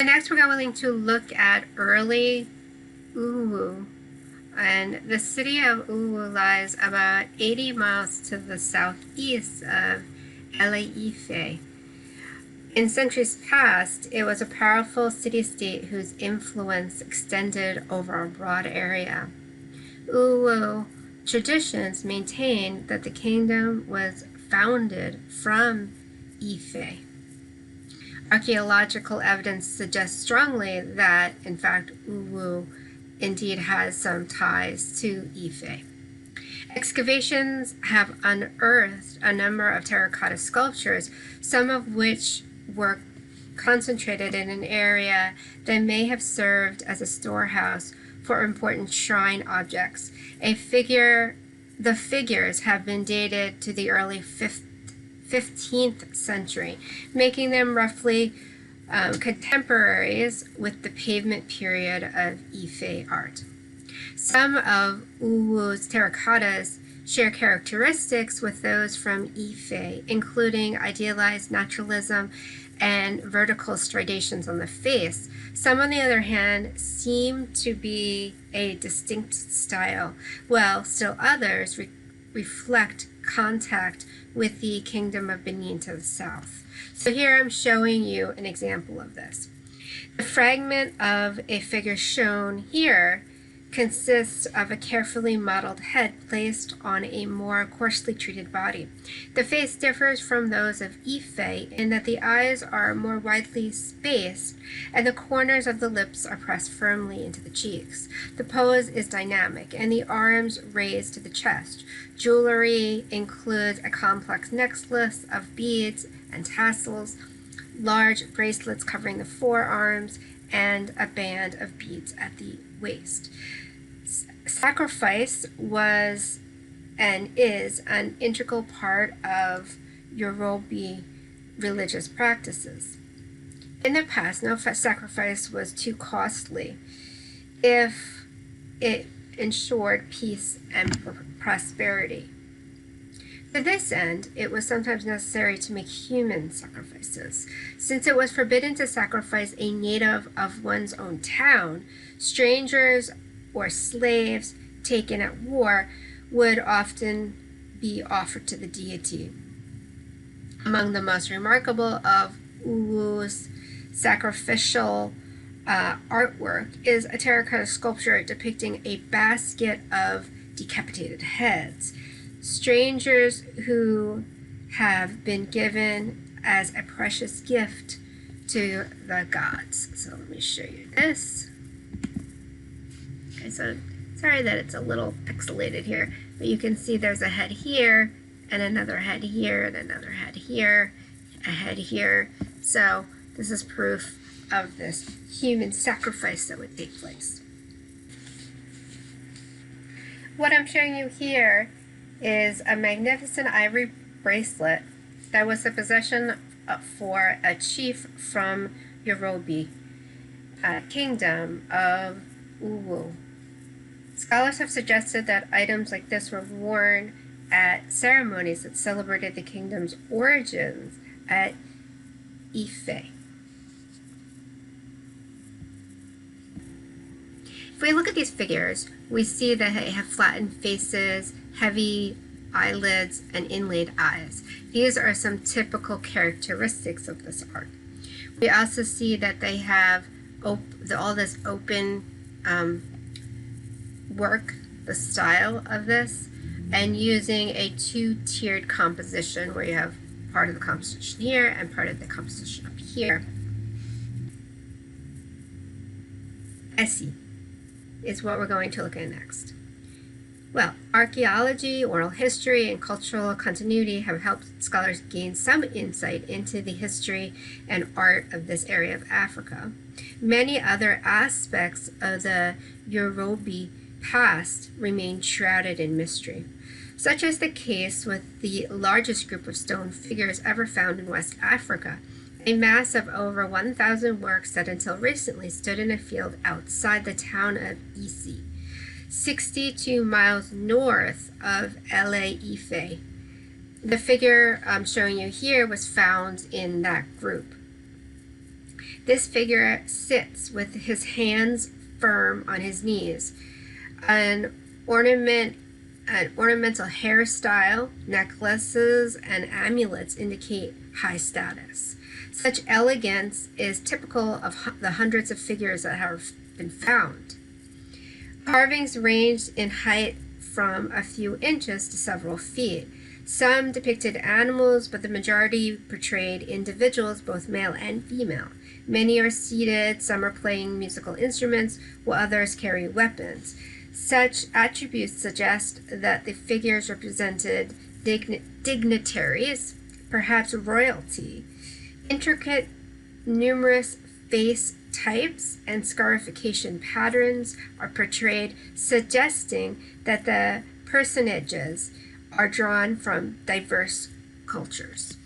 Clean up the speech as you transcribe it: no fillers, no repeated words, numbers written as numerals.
So next we're going to look at early Uwu. And the city of Uwu lies about 80 miles to the southeast of Ife. In centuries past, it was a powerful city-state whose influence extended over a broad area. Uwu traditions maintain that the kingdom was founded from Ife. Archaeological evidence suggests strongly that, in fact, Uwu indeed has some ties to Ife. Excavations have unearthed a number of terracotta sculptures, some of which were concentrated in an area that may have served as a storehouse for important shrine objects. The figures have been dated to the early 15th century, making them roughly contemporaries with the pavement period of Ife art. Some of Uwu's terracottas share characteristics with those from Ife, including idealized naturalism and vertical striations on the face. Some, on the other hand, seem to be a distinct style, while still others reflect contact with the Kingdom of Benin to the south. So here I'm showing you an example of this. The fragment of a figure shown here consists of a carefully modeled head placed on a more coarsely treated body. The face differs from those of Ife in that the eyes are more widely spaced and the corners of the lips are pressed firmly into the cheeks. The pose is dynamic and the arms raised to the chest. Jewelry includes a complex necklace of beads and tassels, large bracelets covering the forearms, and a band of beads at the waist. Sacrifice was and is an integral part of Yoruba religious practices. In the past, no sacrifice was too costly if it ensured peace and prosperity. To this end, it was sometimes necessary to make human sacrifices. Since it was forbidden to sacrifice a native of one's own town, strangers or slaves taken at war would often be offered to the deity. Among the most remarkable of Uwu's sacrificial artwork is a terracotta sculpture depicting a basket of decapitated heads. Strangers who have been given as a precious gift to the gods. So let me show you this. Okay, so sorry that it's a little pixelated here, but you can see there's a head here, and another head here, and another head here, a head here. So this is proof of this human sacrifice that would take place. What I'm showing you here is a magnificent ivory bracelet that was the possession for a chief from Yoruba kingdom of Uwu. Scholars have suggested that items like this were worn at ceremonies that celebrated the kingdom's origins at Ife. If we look at these figures, we see that they have flattened faces, heavy eyelids, and inlaid eyes. These are some typical characteristics of this art. We also see that they have all this open work, the style of this, and using a two-tiered composition where you have part of the composition here and part of the composition up here. Esi is what we're going to look at next. Well, archaeology, oral history, and cultural continuity have helped scholars gain some insight into the history and art of this area of Africa. Many other aspects of the Yoruba past remain shrouded in mystery, such as the case with the largest group of stone figures ever found in West Africa, a mass of over 1,000 works that until recently stood in a field outside the town of Isi, 62 miles north of Ife. The figure I'm showing you here was found in that group. This figure sits with his hands firm on his knees. An ornamental hairstyle, necklaces, and amulets indicate high status. Such elegance is typical of the hundreds of figures that have been found. Carvings ranged in height from a few inches to several feet. Some depicted animals, but the majority portrayed individuals, both male and female. Many are seated, some are playing musical instruments, while others carry weapons. Such attributes suggest that the figures represented dignitaries, perhaps royalty. Intricate, numerous face types and scarification patterns are portrayed, suggesting that the personages are drawn from diverse cultures.